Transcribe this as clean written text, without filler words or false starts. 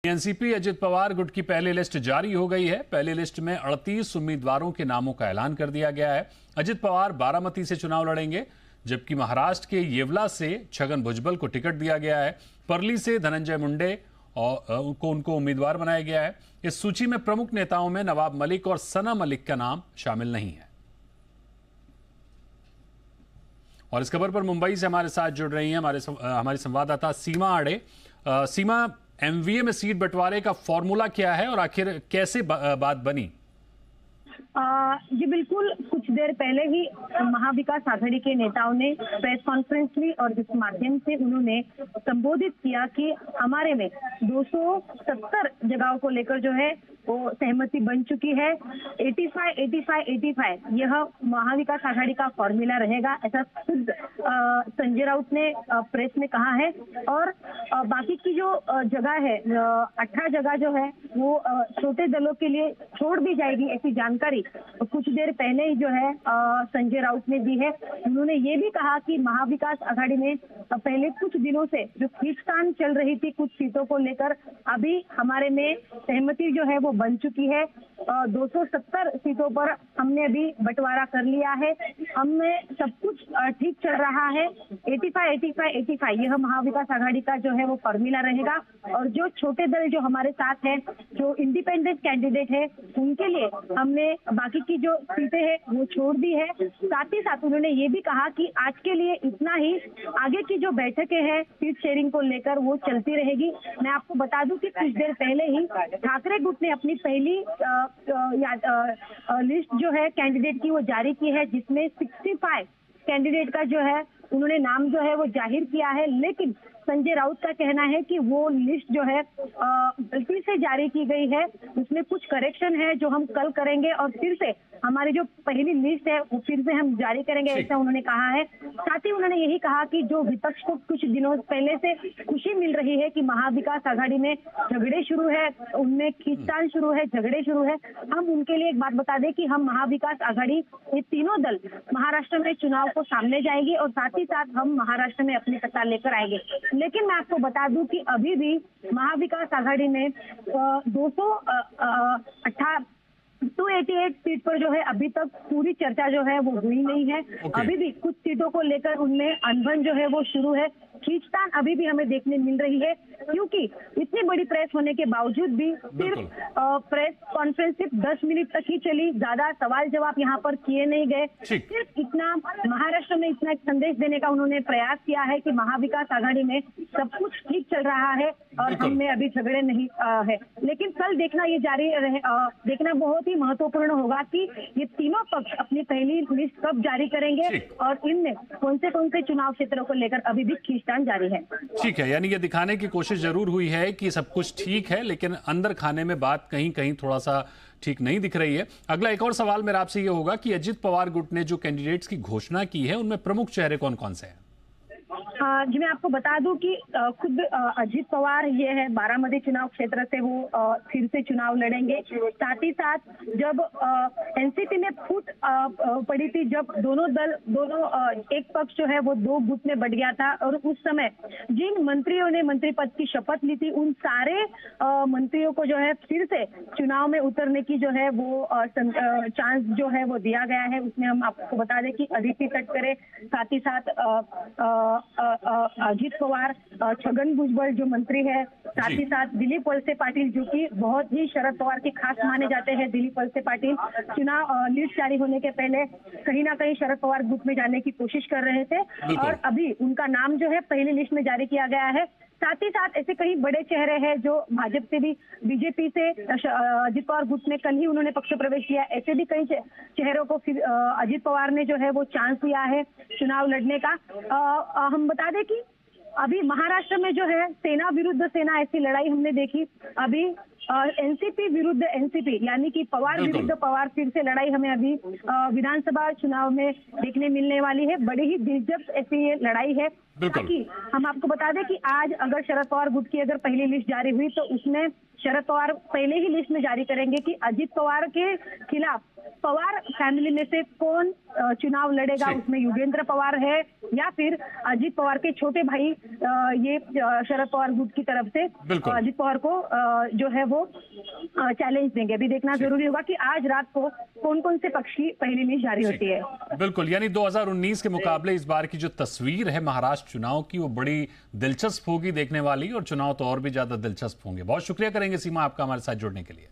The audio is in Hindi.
एनसीपी अजित पवार गुट की पहली लिस्ट जारी हो गई है। पहली लिस्ट में 38 उम्मीदवारों के नामों का ऐलान कर दिया गया है। अजित पवार बारामती से चुनाव लड़ेंगे, जबकि महाराष्ट्र के येवला से छगन भुजबल को टिकट दिया गया है। परली से धनंजय मुंडे और उनको उम्मीदवार बनाया गया है। इस सूची में प्रमुख नेताओं में नवाब मलिक और सना मलिक का नाम शामिल नहीं है। और इस खबर पर मुंबई से हमारे साथ जुड़ रही हैं हमारे संवाददाता सीमा आड़े। सीमा, एमवीए में सीट बंटवारे का फॉर्मूला क्या है और आखिर कैसे बात बनी? जी बिल्कुल, कुछ देर पहले ही महाविकास आघाड़ी के नेताओं ने प्रेस कॉन्फ्रेंस ली और इस माध्यम से उन्होंने संबोधित किया कि हमारे में 270 जगहों को लेकर जो है वो सहमति बन चुकी है। 85 यह महाविकास आघाड़ी का फॉर्मूला रहेगा, ऐसा खुद संजय राउत ने प्रेस में कहा है। और बाकी की जो जगह है, 18 जगह जो है वो छोटे दलों के लिए छोड़ दी जाएगी, ऐसी जानकारी कुछ देर पहले ही जो है संजय राउत ने दी है। उन्होंने ये भी कहा कि महाविकास आघाड़ी में पहले कुछ दिनों से जो खींचतान चल रही थी कुछ सीटों को लेकर, अभी हमारे में सहमति जो है वो बन चुकी है। 270 सीटों पर हमने अभी बंटवारा कर लिया है, हमें सब कुछ ठीक चल रहा है। 85 यह महाविकास आघाड़ी का जो है वो फॉर्मूला रहेगा। और जो छोटे दल जो हमारे साथ है, जो इंडिपेंडेंट कैंडिडेट है, उनके लिए हमने बाकी की जो सीटें हैं वो छोड़ दी है। साथ ही साथ उन्होंने ये भी कहा कि आज के लिए इतना ही, आगे की जो बैठकें हैं सीट शेयरिंग को लेकर वो चलती रहेगी। मैं आपको बता दूं कि कुछ देर पहले ही ठाकरे गुट ने अपनी पहली लिस्ट जो है कैंडिडेट की वो जारी की है, जिसमें 65 कैंडिडेट का जो है उन्होंने नाम जो है वो जाहिर किया है। लेकिन संजय राउत का कहना है कि वो लिस्ट जो है गलती से जारी की गई है, उसमें कुछ करेक्शन है जो हम कल करेंगे और फिर से हमारी जो पहली लिस्ट है वो फिर से हम जारी करेंगे, ऐसा उन्होंने कहा है। साथ ही उन्होंने यही कहा कि जो विपक्ष को कुछ दिनों पहले से खुशी मिल रही है कि महाविकास आघाड़ी में झगड़े शुरू है, उनमें खींचतान शुरू है, झगड़े शुरू है, हम उनके लिए एक बात बता दें कि हम महाविकास आघाड़ी ये तीनों दल महाराष्ट्र में चुनाव को सामने जाएंगे और साथ ही साथ हम महाराष्ट्र में अपनी सत्ता लेकर आएंगे। लेकिन मैं आपको बता दूं कि अभी भी महाविकास आघाड़ी में 288 सीट पर जो है अभी तक पूरी चर्चा जो है वो हुई नहीं है। अभी भी कुछ सीटों को लेकर उनमें अनबन जो है वो शुरू है, खींचतान अभी भी हमें देखने मिल रही है, क्योंकि इतनी बड़ी प्रेस होने के बावजूद भी सिर्फ प्रेस कॉन्फ्रेंस सिर्फ 10 मिनट तक ही चली, ज्यादा सवाल जवाब यहाँ पर किए नहीं गए। सिर्फ इतना महाराष्ट्र में इतना एक संदेश देने का उन्होंने प्रयास किया है कि महाविकास आघाड़ी में सब कुछ ठीक चल रहा है और हमने अभी झगड़े नहीं है। लेकिन कल देखना ये जारी देखना बहुत ही महत्वपूर्ण होगा कि ये तीनों पक्ष अपनी पहली लिस्ट कब जारी करेंगे और इनमें कौन से चुनाव क्षेत्रों को लेकर अभी भी खींचतान जारी है। ठीक है, यानी ये दिखाने की कोशिश जरूर हुई है कि सब कुछ ठीक है, लेकिन अंदर खाने में बात कहीं कहीं थोड़ा सा ठीक नहीं दिख रही है। अगला एक और सवाल मेरा आपसे ये होगा कि अजित पवार गुट ने जो कैंडिडेट्स की घोषणा की है उनमें प्रमुख चेहरे कौन कौन से हैं? जी मैं आपको बता दूं कि खुद अजित पवार ये है बारामती चुनाव क्षेत्र से वो फिर से चुनाव लड़ेंगे। साथ ही साथ जब एनसीपी में फूट पड़ी थी, जब दोनों एक पक्ष जो है वो दो गुट में बट गया था और उस समय जिन मंत्रियों ने मंत्री पद की शपथ ली थी उन सारे मंत्रियों को जो है फिर से चुनाव में उतरने की जो है वो चांस जो है वो दिया गया है। उसमें हम आपको बता दें कि अदिति तटकरे, साथ ही साथ अजित पवार, छगन भुजबल जो मंत्री है, साथ ही साथ दिलीप वळसे पाटील जो कि बहुत ही शरद पवार के खास माने जाते हैं। दिलीप वळसे पाटील चुनाव लिस्ट जारी होने के पहले कहीं ना कहीं शरद पवार गुट में जाने की कोशिश कर रहे थे और अभी उनका नाम जो है पहली लिस्ट में जारी किया गया है। साथ ही साथ ऐसे कई बड़े चेहरे हैं जो भाजपा से भी, बीजेपी से अजित पवार गुट में कल ही उन्होंने पक्ष प्रवेश किया। ऐसे भी कई चेहरों को फिर अजित पवार ने जो है वो चांस दिया है चुनाव लड़ने का। हम बता दें कि अभी महाराष्ट्र में जो है सेना विरुद्ध सेना ऐसी लड़ाई हमने देखी। अभी एनसीपी विरुद्ध एनसीपी, यानी कि पवार बिल्कुल। विरुद्ध पवार, फिर से लड़ाई हमें अभी विधानसभा चुनाव में देखने मिलने वाली है। बड़ी ही दिलचस्प ऐसी ये लड़ाई है। बिल्कुल। ताकि हम आपको बता दें कि आज अगर शरद पवार गुट की अगर पहली लिस्ट जारी हुई तो उसमें शरद पवार पहले ही लिस्ट में जारी करेंगे कि अजित पवार के खिलाफ पवार फैमिली में से कौन चुनाव लड़ेगा। ठीक। उसमें युगेंद्र पवार है या फिर अजित पवार के छोटे भाई ये शरद पवार गुट की तरफ से बिल्कुल। अजित पवार को जो है वो चैलेंज देंगे। अभी देखना जरूरी होगा कि आज रात को कौन कौन से पक्ष की पहली लिस्ट जारी होती है। बिल्कुल, यानी 2019 के मुकाबले इस बार की जो तस्वीर है महाराष्ट्र चुनाव की, वो बड़ी दिलचस्प होगी देखने वाली, और चुनाव तो और भी ज्यादा दिलचस्प होंगे। बहुत शुक्रिया करेंगे सीमा आपका हमारे साथ जुड़ने के लिए।